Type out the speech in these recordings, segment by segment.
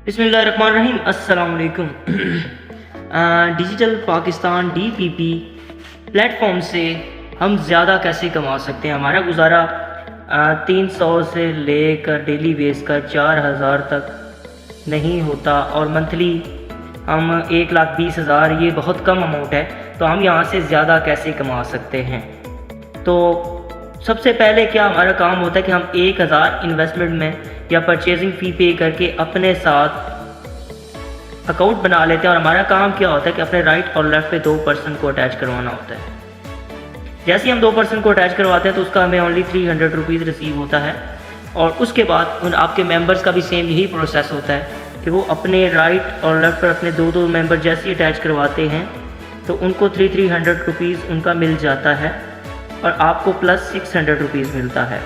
बिस्मिल्लाहिर्रहमानिर्रहीम। अस्सलाम वालेकुम। डिजिटल पाकिस्तान DPP प्लेटफॉर्म से हम ज़्यादा कैसे कमा सकते हैं। हमारा गुजारा 300 से लेकर डेली बेस का 4000 तक नहीं होता और मंथली हम 1,20,000, ये बहुत कम अमाउंट है। तो हम यहाँ से ज़्यादा कैसे कमा सकते हैं। तो सबसे पहले क्या हमारा काम होता है कि हम 1000 इन्वेस्टमेंट में या परचेजिंग फ़ी पे करके अपने साथ अकाउंट बना लेते हैं। और हमारा काम क्या होता है कि अपने राइट और लेफ़्ट पे 2 पर्सन को अटैच करवाना होता है। जैसे ही हम 2 पर्सन को अटैच करवाते हैं तो उसका हमें ओनली 300 रुपीज़ रिसीव होता है। और उसके बाद उन आपके मेंबर्स का भी सेम यही प्रोसेस होता है कि वो अपने राइट और लेफ़्ट पर अपने 2 मेंबर जैसे ही अटैच करवाते हैं तो उनको 300 रुपीज़ उनका मिल जाता है और आपको प्लस 600 रुपीज़ मिलता है।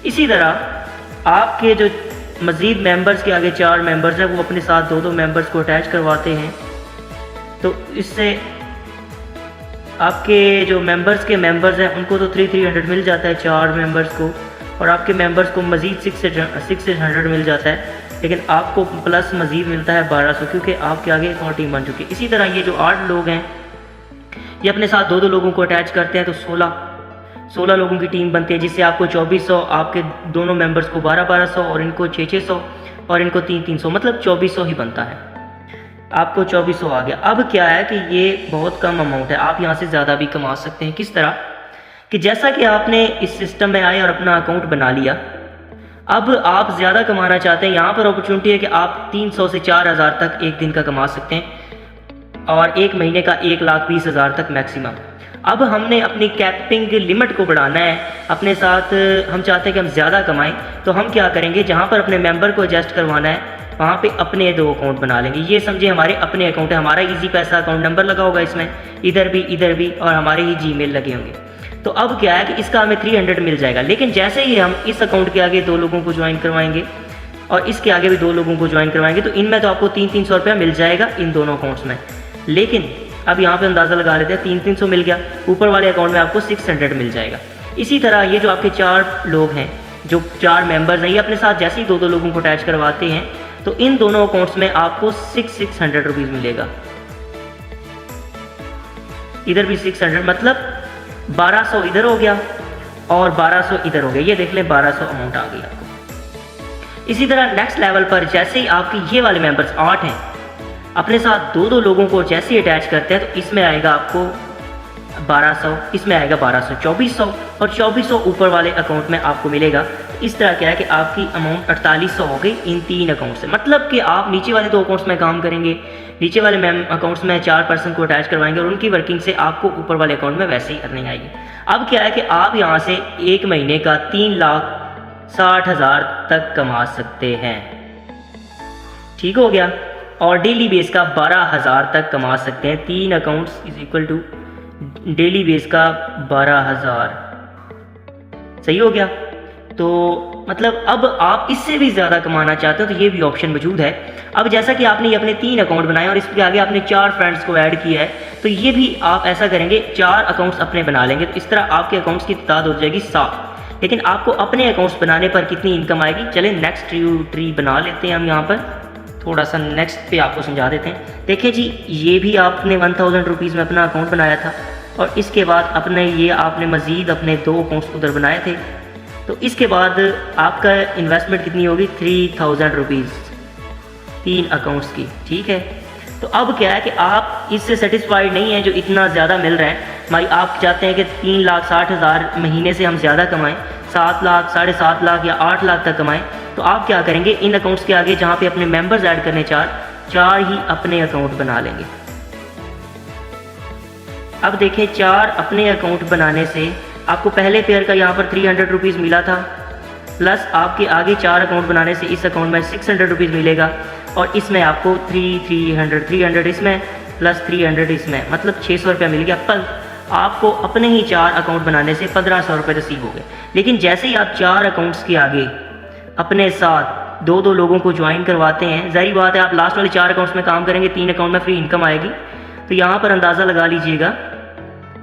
इसी तरह आपके जो मज़ीद मेंबर्स के आगे 4 मेंबर्स हैं वो अपने साथ 2 मेंबर्स को अटैच करवाते हैं। तो इससे आपके जो मेंबर्स हैं उनको तो 300 मिल जाता है 4 मेंबर्स को, और आपके मेंबर्स को मज़ीद 600 मिल जाता है। लेकिन आपको प्लस मज़ीद मिलता है 1200, क्योंकि आपके आगे एक और टीम बन चुकी है। इसी तरह ये जो 8 लोग हैं ये अपने साथ 2 लोगों को अटैच करते हैं तो 16 लोगों की टीम बनती है, जिससे आपको 2400, आपके दोनों मेंबर्स को 1200 और इनको 600 और इनको 300, मतलब 2400 ही बनता है। आपको 2400 आ गया। अब क्या है कि ये बहुत कम अमाउंट है, आप यहाँ से ज़्यादा भी कमा सकते हैं। किस तरह कि जैसा कि आपने इस सिस्टम में आए और अपना अकाउंट बना लिया, अब आप ज़्यादा कमाना चाहते हैं। यहाँ पर अपॉर्चुनिटी है कि आप 300 से 4000 तक एक दिन का कमा सकते हैं और एक महीने का 1,20,000 तक मैक्सिमम। अब हमने अपनी कैपिंग लिमिट को बढ़ाना है अपने साथ। हम चाहते हैं कि हम ज़्यादा कमाएं, तो हम क्या करेंगे, जहाँ पर अपने मेंबर को एडजस्ट करवाना है वहाँ पे अपने 2 अकाउंट बना लेंगे। ये समझे हमारे अपने अकाउंट है, हमारा इजी पैसा अकाउंट नंबर लगा होगा इसमें, इधर भी और हमारे ही जीमेल लगे होंगे। तो अब क्या है कि इसका हमें 300 मिल जाएगा। लेकिन जैसे ही हम इस अकाउंट के आगे 2 लोगों को ज्वाइन करवाएंगे और इसके आगे भी 2 लोगों को ज्वाइन करवाएंगे तो इनमें तो आपको 300 रुपया मिल जाएगा इन दोनों अकाउंट्स में। लेकिन अब यहाँ पे अंदाज़ा लगा लेते हैं, 300 मिल गया, ऊपर वाले अकाउंट में आपको 600 मिल जाएगा। इसी तरह ये जो आपके 4 लोग हैं, जो 4 मेंबर्स हैं, ये अपने साथ जैसे ही 2 लोगों को अटैच करवाते हैं तो इन दोनों अकाउंट्स में आपको 600 रुपीज़ मिलेगा। इधर भी 600, मतलब 1200 इधर हो गया और 1200 इधर हो गया। ये देख लें 1200 अमाउंट आ गई आपको। इसी तरह नेक्स्ट लेवल पर जैसे ही आपके ये वाले मेंबर्स 8 हैं अपने साथ 2 लोगों को जैसे ही अटैच करते हैं तो इसमें आएगा आपको 1200, इसमें आएगा 1200, 2400 और 2400 ऊपर वाले अकाउंट में आपको मिलेगा। इस तरह क्या है कि आपकी अमाउंट 4800 हो गई इन 3 अकाउंट से। मतलब कि आप नीचे वाले 2 अकाउंट्स में काम करेंगे, नीचे वाले अकाउंट्स में 4 पर्सन को अटैच करवाएंगे और उनकी वर्किंग से आपको ऊपर वाले अकाउंट में वैसे ही अर्निंग आएगी। अब क्या है कि आप यहाँ से एक महीने का 3,60,000 तक कमा सकते हैं। ठीक हो गया। और डेली बेस का 12,000 तक कमा सकते हैं। 3 accounts is equal to daily base का 12,000। सही हो गया। तो मतलब अब आप इससे भी ज़्यादा कमाना चाहते हो तो ये भी ऑप्शन मौजूद है। अब जैसा कि आपने ये अपने 3 अकाउंट बनाए और इसके आगे आपने 4 फ्रेंड्स को ऐड किया है तो ये भी आप ऐसा करेंगे, 4 अकाउंट्स अपने बना लेंगे। तो इस तरह आपके अकाउंट्स की तादाद हो जाएगी 7। लेकिन आपको अपने अकाउंट्स बनाने पर कितनी इनकम आएगी, चलें नेक्स्ट ट्री बना लेते हैं हम। यहाँ पर थोड़ा सा नेक्स्ट पे आपको समझा देते हैं। देखिए जी, ये भी आपने 1000 रुपीज़ में अपना अकाउंट बनाया था और इसके बाद अपने ये आपने मज़ीद अपने 2 अकाउंट्स उधर बनाए थे। तो इसके बाद आपका इन्वेस्टमेंट कितनी होगी, 3000 रुपीज़ 3 अकाउंट्स की। ठीक है। तो अब क्या है कि आप इससे सेटिस्फाइड नहीं हैं जो इतना ज़्यादा मिल रहा है। भाई आप चाहते हैं कि 3,60,000 महीने से हम ज़्यादा कमाएँ, 7 लाख, 7.5 लाख या 8 लाख तक कमाएँ। तो आप क्या करेंगे, इन अकाउंट्स के आगे जहाँ पे अपने मेंबर्स ऐड करने 4 ही अपने अकाउंट बना लेंगे। अब देखें, 4 अपने अकाउंट बनाने से आपको पहले पेयर का यहाँ पर 300 रुपीज़ मिला था, प्लस आपके आगे 4 अकाउंट बनाने से इस अकाउंट में 600 रुपीज़ मिलेगा और इसमें आपको 300 इसमें प्लस 300 इसमें, मतलब 600 रुपया मिल गया। पर आपको अपने ही 4 अकाउंट बनाने से 1500 रुपये रिसीव हो गए। लेकिन जैसे ही आप 4 अकाउंट्स के आगे अपने साथ 2 लोगों को ज्वाइन करवाते हैं, जाहिर बात है आप लास्ट वाले 4 अकाउंट्स में काम करेंगे, 3 अकाउंट में फ्री इनकम आएगी। तो यहाँ पर अंदाज़ा लगा लीजिएगा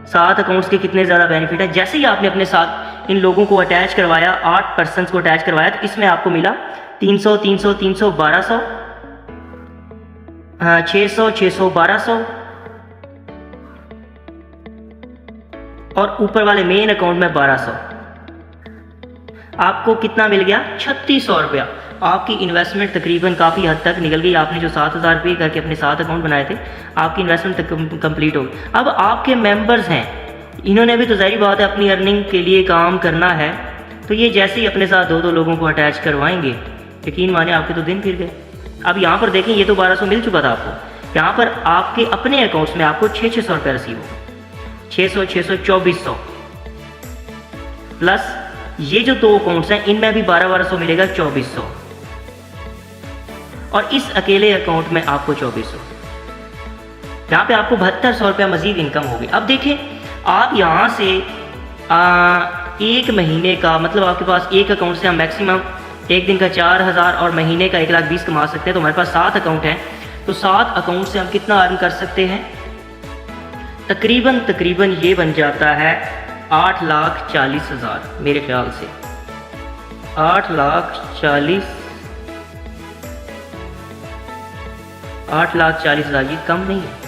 7 अकाउंट्स के कितने ज़्यादा बेनिफिट है। जैसे ही आपने अपने साथ इन लोगों को अटैच करवाया, 8 पर्सन्स को अटैच करवाया, तो इसमें आपको मिला 300 300 300 1200, 600 600 1200, और ऊपर वाले मेन अकाउंट में 1200। आपको कितना मिल गया? 3600 रुपया। आपकी इन्वेस्टमेंट तकरीबन काफ़ी हद तक निकल गई। आपने जो 7000 रुपये करके अपने 7 अकाउंट बनाए थे, आपकी इन्वेस्टमेंट कंप्लीट हो गई। अब आपके मेंबर्स हैं, इन्होंने भी तो ज़ाहिर बात है अपनी अर्निंग के लिए काम करना है, तो ये जैसे ही अपने साथ दो लोगों को अटैच करवाएंगे, यकीन माने आपके तो दिन फिर गए। अब यहाँ पर देखें, ये तो 1200 मिल चुका था आपको। यहाँ पर आपके अपने अकाउंट्स में आपको 600 रुपये रिसीव हो, 600 600 2400, प्लस ये जो 2 अकाउंट्स हैं इनमें भी 1200 मिलेगा, 2400, और इस अकेले अकाउंट में आपको 2400। यहाँ पे आपको 7200 रुपया मजीद इनकम होगी। अब देखें, आप यहाँ से एक महीने का, मतलब आपके पास एक अकाउंट से हम मैक्सिमम एक दिन का 4000 और महीने का 1,20,000 कमा सकते हैं। तो हमारे पास 7 अकाउंट हैं, तो 7 अकाउंट से हम कितना अर्न कर सकते हैं? तकरीबन ये बन जाता है 8,40,000 मेरे ख्याल से। 8,40,000 ये कम नहीं है।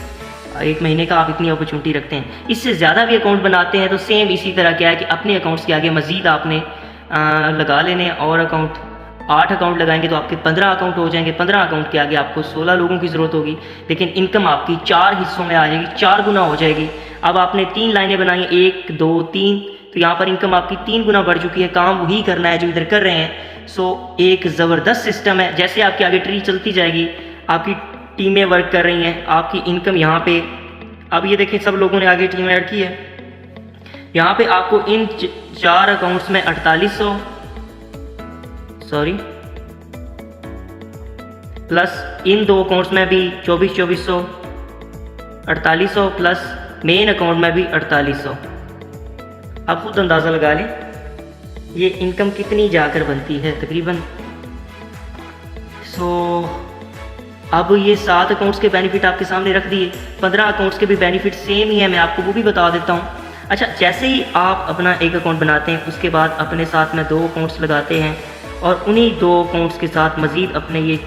एक महीने का आप इतनी अपॉर्चुनिटी रखते हैं। इससे ज़्यादा भी अकाउंट बनाते हैं तो सेम इसी तरह क्या है कि अपने अकाउंट्स के आगे मज़ीद आपने लगा लेने, और अकाउंट 8 अकाउंट लगाएंगे तो आपके 15 अकाउंट हो जाएंगे। 15 अकाउंट के आगे आपको 16 लोगों की ज़रूरत होगी, लेकिन इनकम आपकी 4 हिस्सों में आ जाएगी, 4 गुना हो जाएगी। अब आपने 3 लाइनें बनाई, 1 2 3, तो यहाँ पर इनकम आपकी 3 गुना बढ़ चुकी है। काम वही करना है जो इधर कर रहे हैं। सो एक ज़बरदस्त सिस्टम है। जैसे आपकी आगे ट्री चलती जाएगी, आपकी टीमें वर्क कर रही हैं, आपकी इनकम यहाँ पे, अब ये देखें सब लोगों ने आगे टीम ऐड की है। यहाँ पे आपको इन 4 अकाउंट्स में 4800 प्लस इन 2 अकाउंट्स में भी 2400 4800 प्लस मेन अकाउंट में भी 4800। आप खुद अंदाज़ा लगा लें ये इनकम कितनी जाकर बनती है तकरीबन। अब ये 7 अकाउंट्स के बेनिफिट आपके सामने रख दिए। 15 अकाउंट्स के भी बेनिफिट सेम ही है, मैं आपको वो भी बता देता हूँ। अच्छा, जैसे ही आप अपना एक अकाउंट बनाते हैं, उसके बाद अपने साथ में 2 अकाउंट्स लगाते हैं, और उन्हीं 2 अकाउंट्स के साथ मज़ीद अपने ये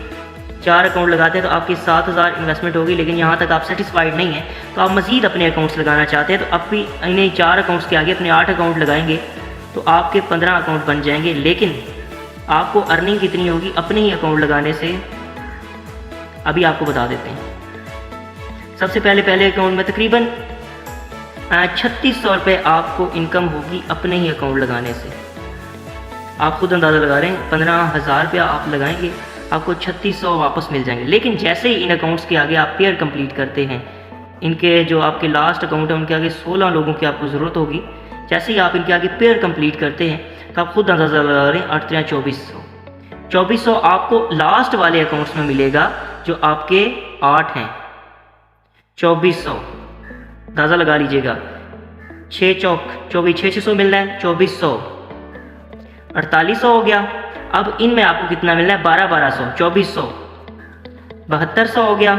4 अकाउंट लगाते हैं, तो आपकी 7000 इन्वेस्टमेंट होगी। लेकिन यहाँ तक आप सेटिस्फाइड नहीं हैं, तो आप मज़ीद अपने अकाउंट्स लगाना चाहते हैं, तो अब भी इन्हें 4 अकाउंट्स के आगे अपने 8 अकाउंट लगाएंगे, तो आपके 15 अकाउंट बन जाएंगे। लेकिन आपको अर्निंग कितनी होगी अपने ही अकाउंट लगाने से, अभी आपको बता देते हैं। सबसे पहले अकाउंट में तकरीबन 3600 रुपये आपको इनकम होगी अपने ही अकाउंट लगाने से। आप खुद अंदाज़ा लगा रहे हैं, 15,000 रुपया आप लगाएंगे, आपको 3600 वापस मिल जाएंगे। लेकिन जैसे ही इन अकाउंट्स के आगे आप पेयर कंप्लीट करते हैं, इनके जो आपके लास्ट अकाउंट है उनके आगे 16 लोगों की आपको ज़रूरत होगी। जैसे ही आप इनके आगे पेयर कंप्लीट करते हैं, तो आप खुद अंदाज़ा लगा रहे हैं 8 3 2400। 2400 आपको लास्ट वाले अकाउंट्स में मिलेगा जो आपके 8 हैं। 2400 अंदाज़ा लगा लीजिएगा, 6 चौक 24, 600 मिलना है, 2400 4800 हो गया। अब इनमें आपको कितना मिलना है? 1200, 2400 7200 हो गया।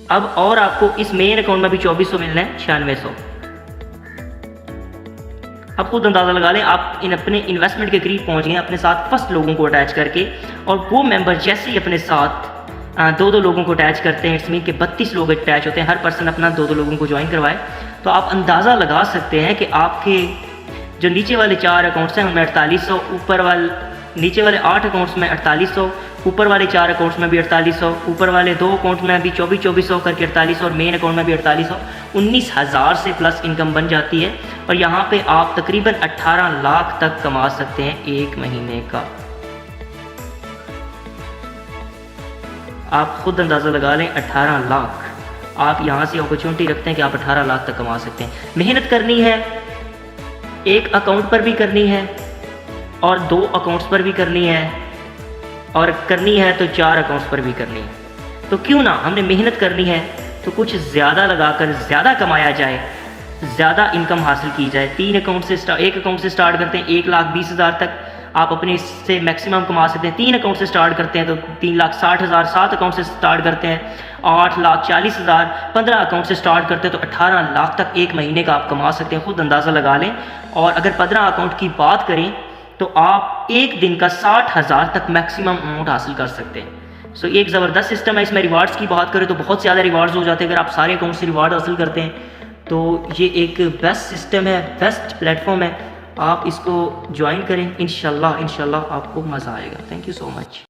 अब और आपको इस मेन अकाउंट में भी 2400 मिलना है, 9600। अब खुद अंदाज़ा लगा लें, आप इन अपने इन्वेस्टमेंट के करीब पहुंच गए अपने साथ फर्स्ट लोगों को अटैच करके। और वो मेंबर जैसे ही अपने साथ 2 लोगों को अटैच करते हैं, इट्स मीन के 32 लोग अटैच होते हैं, हर पर्सन अपना 2 लोगों को ज्वाइन करवाए, तो आप अंदाज़ा लगा सकते हैं कि आपके जो नीचे वाले 4 अकाउंट्स हैं उनमें 4800, ऊपर वाले नीचे वाले 8 अकाउंट्स में 4800, ऊपर वाले 4 अकाउंट्स में भी 4800, ऊपर वाले 2 अकाउंट में भी 2400 करके 4800, और मेन अकाउंट में भी 4800, 19,000 से प्लस इनकम बन जाती है। और यहाँ पे आप तकरीबन 18 लाख तक कमा सकते हैं एक महीने का। आप खुद अंदाज़ा लगा लें, 18 लाख आप यहाँ से अपॉर्चुनिटी रखते हैं कि आप 18 लाख तक कमा सकते हैं। मेहनत करनी है, एक अकाउंट पर भी करनी है, और 2 अकाउंट्स पर भी करनी है, और करनी है तो 4 अकाउंट्स पर भी करनी है। तो क्यों ना हमने मेहनत करनी है तो कुछ ज़्यादा लगाकर ज़्यादा कमाया जाए, ज़्यादा इनकम हासिल की जाए। 1 अकाउंट से स्टार्ट करते हैं 1,20,000 तक आप अपने इससे मैक्सिमम कमा सकते हैं। 3 अकाउंट से स्टार्ट करते हैं तो 3,60,000, 7 अकाउंट से स्टार्ट करते हैं 8,40,000, 15 अकाउंट से स्टार्ट करते हैं तो 18 लाख तक एक महीने का आप कमा सकते हैं। खुद अंदाज़ा लगा लें। और अगर 15 अकाउंट की बात करें तो आप एक दिन का 60,000 तक मैक्सिमम अमाउंट हासिल कर सकते हैं। सो ये एक ज़बरदस्त सिस्टम है। इसमें रिवार्ड्स की बात करें तो बहुत ज़्यादा रिवार्ड्स हो जाते हैं। अगर आप सारे अकाउंट से रिवार्ड हासिल करते हैं तो ये एक बेस्ट सिस्टम है, बेस्ट प्लेटफॉर्म है। आप इसको ज्वाइन करें, इंशाल्लाह आपको मज़ा आएगा। Thank you so much.